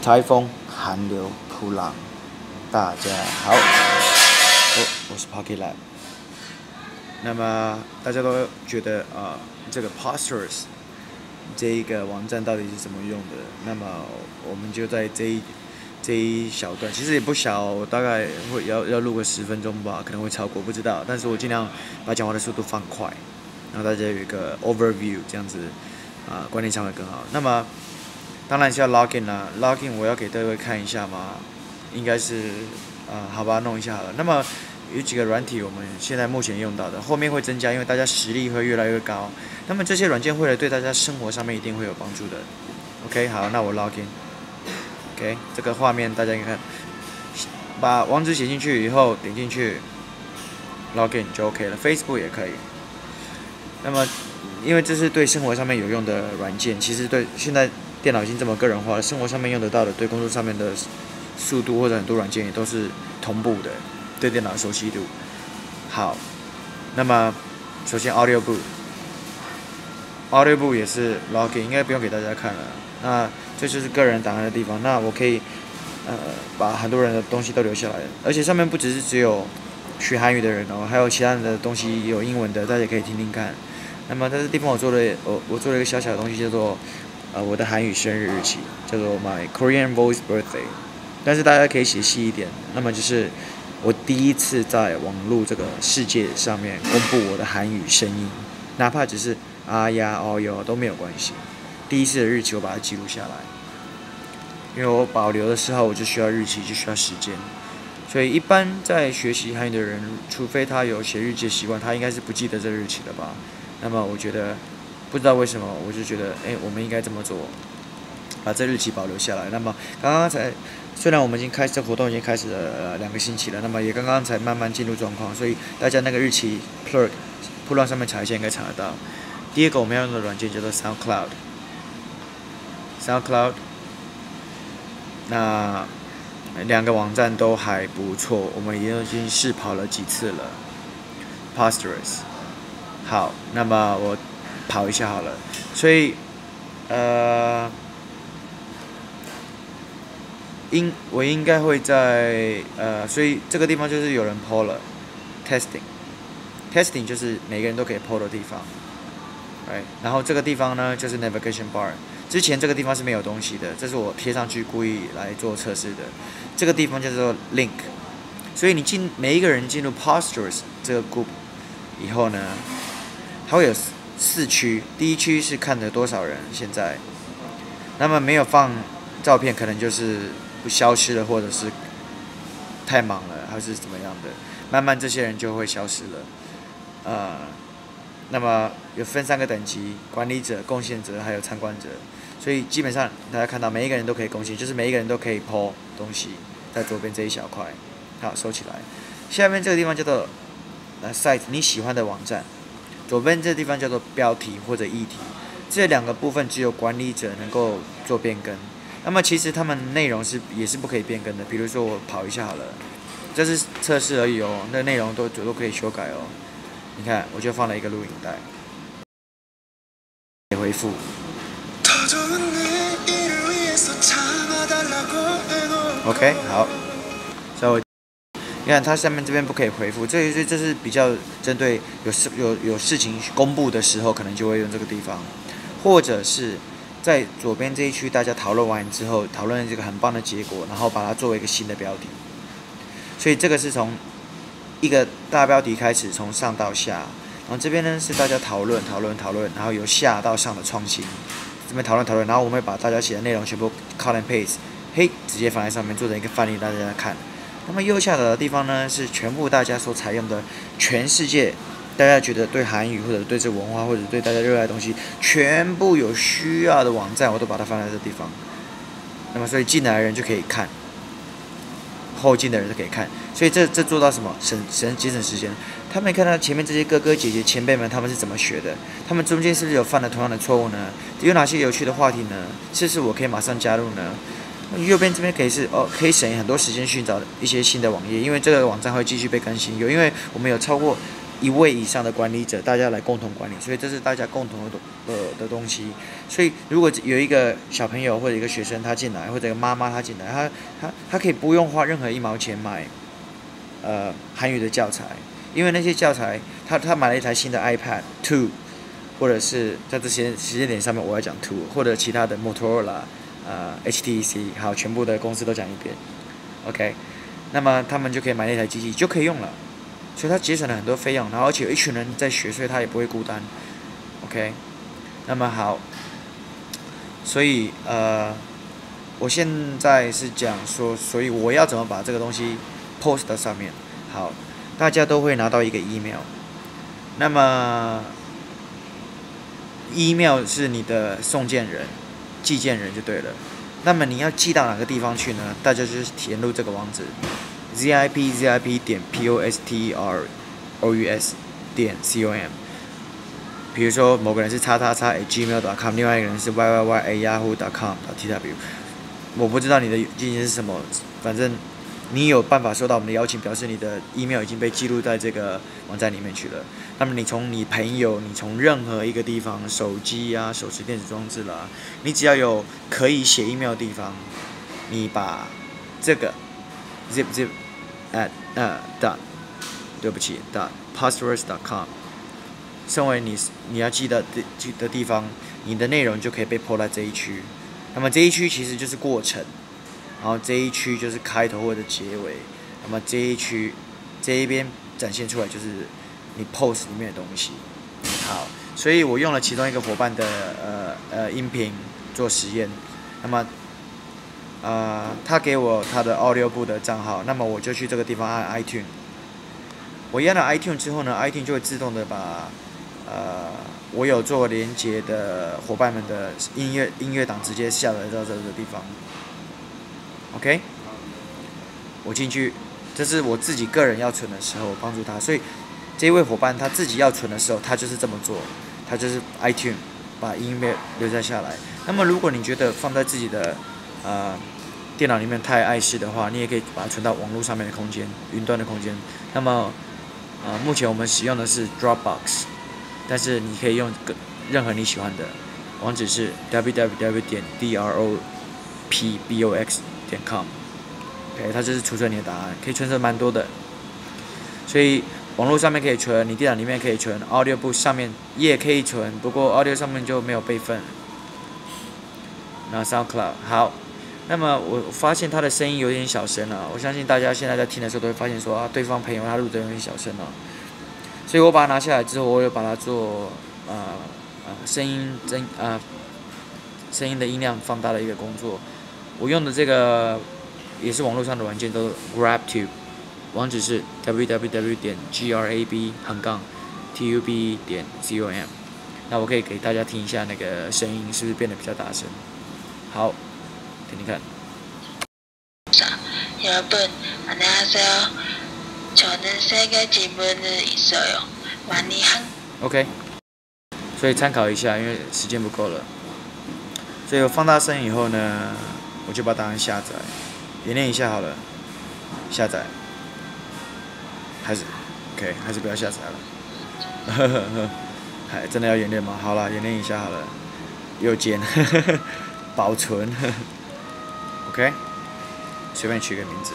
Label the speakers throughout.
Speaker 1: 台风、寒流、扑浪，大家好，我是 Pocket Lab。那么大家都觉得这个 Postures 这一个网站到底是怎么用的？那么我们就在这一小段，其实也不小，大概要录个10分钟吧，可能会超过，不知道。但是我尽量把讲话的速度放快，然后大家有一个 overview， 这样子观念上会更好。那么当然是要 login 啦 ，login 我要给各位看一下嘛，应该是好吧，弄一下好了。那么有几个软体我们现在目前用到的，后面会增加，因为大家实力会越来越高。那么这些软件会对大家生活上面一定会有帮助的。OK， 好，那我 login。OK， 这个画面大家看，把网址写进去以后，点进去 login 就 OK 了。Facebook 也可以。那么因为这是对生活上面有用的软件，其实对现在电脑已经这么个人化了，生活上面用得到的，对工作上面的速度或者很多软件也都是同步的，对电脑的熟悉度。好，那么首先 Audiobook 也是 login， 应该不用给大家看了。那这就是个人档案的地方，那我可以把很多人的东西都留下来，而且上面不只有学韩语的人哦，还有其他的东西有英文的，大家可以听听看。那么在这地方我做了一个小小的东西，叫做我的韩语生日日期，叫做 My Korean Voice Birthday。但是大家可以写细一点，那么就是我第一次在网络这个世界上面公布我的韩语声音，哪怕只是啊呀哦哟都没有关系。第一次的日期我把它记录下来，因为我保留的时候我就需要日期，就需要时间。所以一般在学习韩语的人，除非他有写日记的习惯，他应该是不记得这日期的吧。那么我觉得不知道为什么，我就觉得我们应该这么做，把这日期保留下来。那么刚刚才虽然我们已经开始这活动已经开始了2个星期了，那么也刚刚才慢慢进入状况，所以大家那个日期 plug 铺浪上面查一下应该查得到。第二个我们要用的软件叫做 SoundCloud， 那2个网站都还不错，我们已经试跑了几次了。Postures， 好，那么我跑一下好了，所以我应该会在所以这个地方就是有人 po 了 testing 就是每个人都可以 po 的地方，然后这个地方呢就是 navigation bar， 之前这个地方是没有东西的，这是我贴上去故意来做测试的。这个地方叫做 link， 所以每一个人进入 Postures 这个 group 以后呢，它会有4区，第一区是看了多少人现在，那么没有放照片可能就是消失了，或者是太忙了，还是怎么样的，慢慢这些人就会消失了。那么有分3个等级：管理者、贡献者，还有参观者。所以基本上大家看到每一个人都可以贡献，就是每一个人都可以 po 东西，在左边这一小块。好，收起来。下面这个地方叫做site， 你喜欢的网站。左边这个地方叫做标题或者议题。这2个部分只有管理者能够做变更。那么其实他们内容也是不可以变更的。比如说我跑一下好了，这是测试而已哦，那内容都可以修改哦。你看，我就放了一个录影带，回复。OK， 好，稍微，你看它下面这边不可以回复，这是比较针对有事情公布的时候，可能就会用这个地方，或者是在左边这一区大家讨论完之后，讨论这个很棒的结果，然后把它作为一个新的标题。所以这个是从一个大标题开始，从上到下，然后这边呢是大家讨论，然后由下到上的创新，这边讨论，然后我们会把大家写的内容全部 cut and paste， 直接放在上面，做成一个范例大家看。那么右下角的地方呢，是全部大家所采用的全世界大家觉得对韩语或者对这文化或者对大家热爱的东西，全部有需要的网站，我都把它放在这地方。那么所以进来的人就可以看。后进的人就可以看，所以这做到什么？节省时间。他们看到前面这些哥哥姐姐前辈们他们是怎么学的？他们中间是不是有犯了同样的错误呢？有哪些有趣的话题呢？是不是我可以马上加入呢？右边这边可以省很多时间寻找一些新的网页，因为这个网站会继续被更新。因为我们有超过1位以上的管理者，大家来共同管理，所以这是大家共同的东西。所以如果有一个小朋友或者一个学生他进来，或者一个妈妈他进来，他可以不用花任何1毛钱买韩语的教材，因为那些教材他买了一台新的 iPad 2，或者是在这些时间点上面我要讲 2，或者其他的 Motorola HTC 好，全部的公司都讲一遍 ，OK， 那么他们就可以买那台机器就可以用了。所以它节省了很多费用，然后而且有一群人在学，所以他也不会孤单。OK， 那么好，所以我现在是讲说，所以我要怎么把这个东西 post 到上面。好，大家都会拿到一个 email， 那么 email 是你的送件人、寄件人就对了。那么你要寄到哪个地方去呢？大家就是填入这个网址。zip.postrous.com。比如说某个人是@gmail.com， 另外一个人是yyyy@yahoo.com.tw。我不知道你的进行是什么，反正你有办法收到我们的邀请，表示你的 email 已经被记录在这个网站里面去了。那么你从你朋友，你从任何一个地方，手机啊、手持电子装置啦，你只要有可以写 email 的地方，你把这个 zip .postrous.com 身为你要记的地方，你的内容就可以被 po 在这一区。那么这一区其实就是过程，然后这一区就是开头或者结尾。那么这一区这一边展现出来就是你 post 里面的东西。好，所以我用了其中一个伙伴的音频做实验。那么他给我他的 Audiobook 的账号，那么我就去这个地方按 iTunes。我一按了 iTunes 之后呢 ，iTunes 就会自动的把我有做连接的伙伴们的音乐档直接下载到这个地方。OK， 我进去，这是我自己个人要存的时候帮助他，所以这位伙伴他自己要存的时候，他就是这么做，他就是 iTunes 把音乐留下来。那么如果你觉得放在自己的电脑里面太碍事的话，你也可以把它存到网络上面的空间，云端的空间。那么目前我们使用的是 Dropbox， 但是你可以用任何你喜欢的，网址是 www.dropbox.com。OK， 它就是储存你的答案，可以存成蛮多的。所以网络上面可以存，你电脑里面可以存 ，Audiobook 上面也可以存，不过 Audio 上面就没有备份。那 SoundCloud 好。那么我发现他的声音有点小声了，我相信大家现在在听的时候都会发现说对方朋友他录的有点小声了，所以我把它拿下来之后，我有把它做声音的音量放大的一个工作。我用的这个也是网络上的软件，都 GrabTube， 网址是 www.grab_tube.com。那我可以给大家听一下那个声音是不是变得比较大声？好。听听看。
Speaker 2: 여러분안녕하세요 저는 세계 지문을 있어요. 많이
Speaker 1: OK， 所以参考一下，因为时间不够了。所以我放大声以后呢，我就把答案下载，演练一下好了。下载，还是 OK， 还是不要下载了。还真的要演练吗？好了，演练一下好了。右键，保存。OK， 随便取个名字，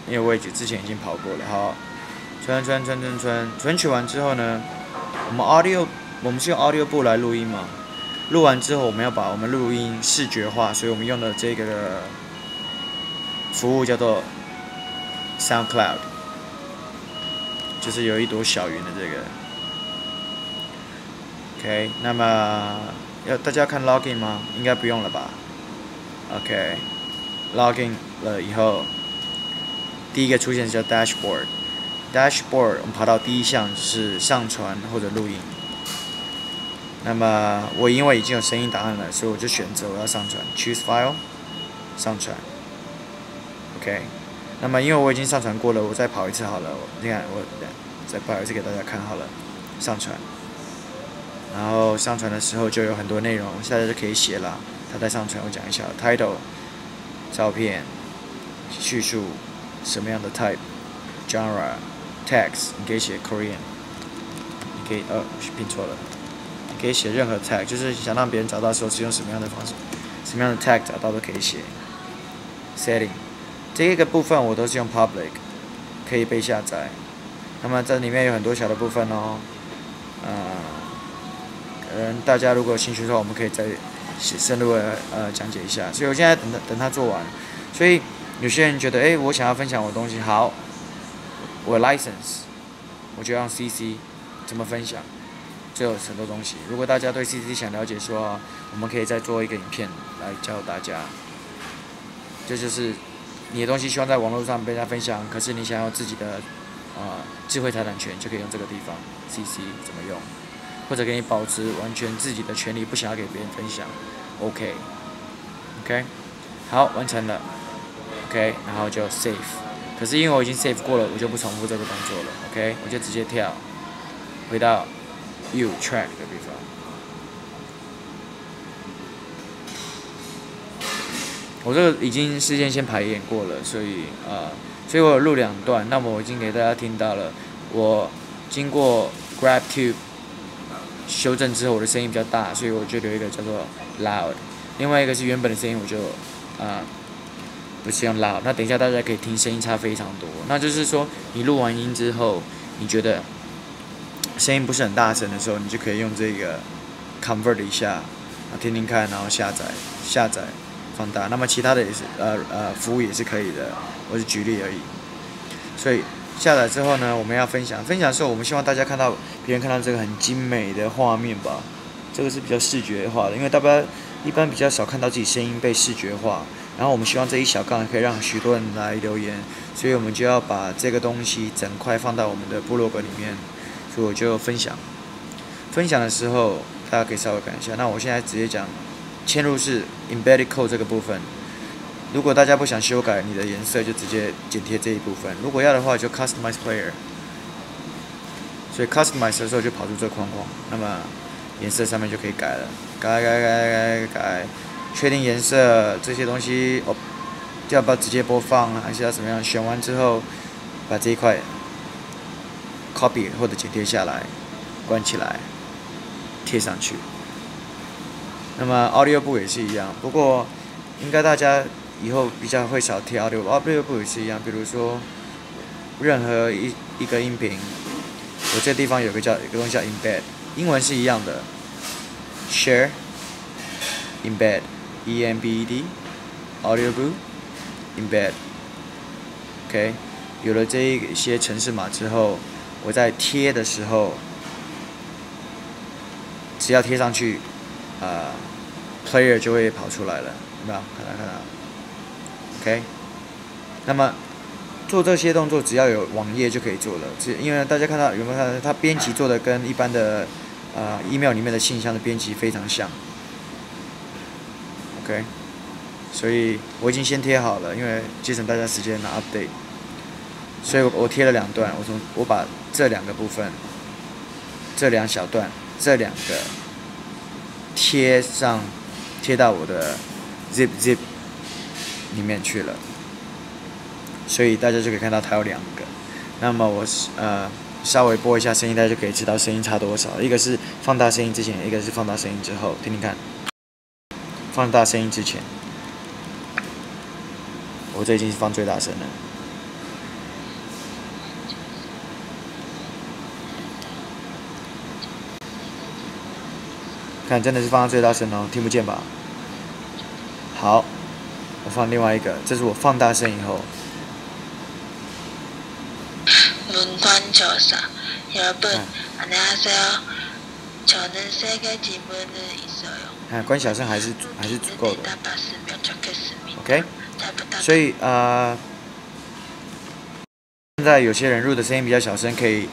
Speaker 1: 因为我也之前已经跑过了。好，存取完之后呢，我们是用 Audiobook 来录音嘛？录完之后，我们要把我们录音视觉化，所以我们用的这个服务叫做 SoundCloud， 就是有一朵小云的这个。OK， 那么。大家看 login 吗？应该不用了吧 ？OK，login 了以后，第一个出现叫 dashboard。dashboard 我们爬到第一项是上传或者录音。那么我因为已经有声音档案了，所以我就选择我要上传 ，choose file， 上传。OK， 那么因为我已经上传过了，我再跑一次好了。你看我再跑一次给大家看好了，上传。然后上传的时候就有很多内容，大家就可以写了。它在上传，我讲一下 title， 照片，叙述什么样的 type，genre， tags， 你可以写 Korean， 你可以拼错了，你可以写任何 tag， 就是想让别人找到的时候是用什么样的方式，什么样的 tag 找到都可以写。setting 这个部分我都是用 public， 可以被下载。那么这里面有很多小的部分哦，大家如果有兴趣的话，我们可以再深入的讲解一下。所以我现在等他做完。所以有些人觉得，我想要分享我的东西，好，我 license， 我就用 CC， 怎么分享？这有很多东西。如果大家对 CC 想了解说，我们可以再做一个影片来教大家。这就是你的东西希望在网络上被大家分享，可是你想要自己的智慧财产权，就可以用这个地方 CC 怎么用，或者给你保持完全自己的权利，不想要给别人分享 ，OK， 好，完成了 ，OK， 然后就 save， 可是因为我已经 save 过了，我就不重复这个动作了 ，OK， 我就直接跳回到 U track 的地方。我这个已经事先排演过了，所以我有录2段，那么我已经给大家听到了。我经过 GrabTube 修正之后，我的声音比较大，所以我就留一个叫做 loud。另外一个是原本的声音，我就不是用 loud。那等一下大家可以听声音差非常多。那就是说，你录完音之后，你觉得声音不是很大声的时候，你就可以用这个 convert 一下，听听看，然后下载。放大，那么其他的也是服务也是可以的，我是举例而已。所以下载之后呢，我们要分享的时候，我们希望大家别人看到这个很精美的画面吧，这个是比较视觉化的，因为大家一般比较少看到自己声音被视觉化，然后我们希望这一小杠可以让许多人来留言，所以我们就要把这个东西整块放到我们的部落格里面，所以我就分享的时候，大家可以稍微看一下。那我现在直接讲嵌入式 embedded code 这个部分，如果大家不想修改你的颜色，就直接剪贴这一部分；如果要的话，就 customize player。所以 customize 的时候就跑出这个框框，那么颜色上面就可以改了，改，确定颜色这些东西要不要直接播放，还是要怎么样？选完之后，把这一块 copy 或者剪贴下来，关起来，贴上去。那么 audio book 也是一样，不过应该大家以后比较会少贴 audio book 也是一样。比如说，任何一个音频，我这地方有个东西叫 embed， 英文是一样的 ，share embed embed audio book embed，OK， 有了这一些程式码之后，我在贴的时候，只要贴上去。player 就会跑出来了，有没有？看到 ，OK。那么做这些动作，只要有网页就可以做了。因为大家有没有看到，它编辑做的跟一般的email 里面的信箱的编辑非常像 ，OK。所以我已经先贴好了，因为节省大家时间拿 update。所以我贴了2段，我把这2个部分，这2小段，这2个贴到我的 zip 里面去了，所以大家就可以看到它有2个。那么我稍微播一下声音，大家就可以知道声音差多少。一个是放大声音之前，一个是放大声音之后，听听看。放大声音之前，我这已经是放最大声了。看，真的是放到最大声哦，听不见吧？好，我放另外一个，这是我放大声以后。关小声还是足够的。OK， 所以现在有些人录的声音比较小声，可以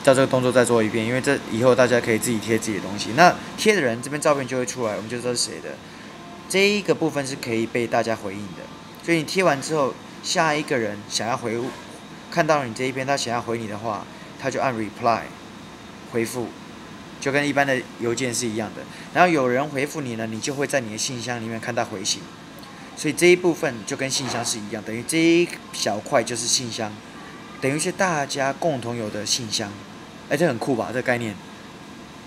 Speaker 1: 照这个动作再做一遍，因为这以后大家可以自己贴自己的东西。那贴的人这边照片就会出来，我们就知道是谁的。这一个部分是可以被大家回应的，所以你贴完之后，下一个人想要看到你这一篇，他想要回你的话，他就按 reply 回复，就跟一般的邮件是一样的。然后有人回复你呢，你就会在你的信箱里面看到回信，所以这一部分就跟信箱是一样，等于这一小块就是信箱，等于是大家共同有的信箱。哎，这很酷吧？这个概念，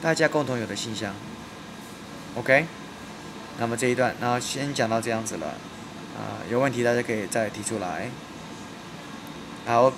Speaker 1: 大家共同有的信箱。OK， 那么这一段，然后先讲到这样子了。有问题大家可以再提出来。好。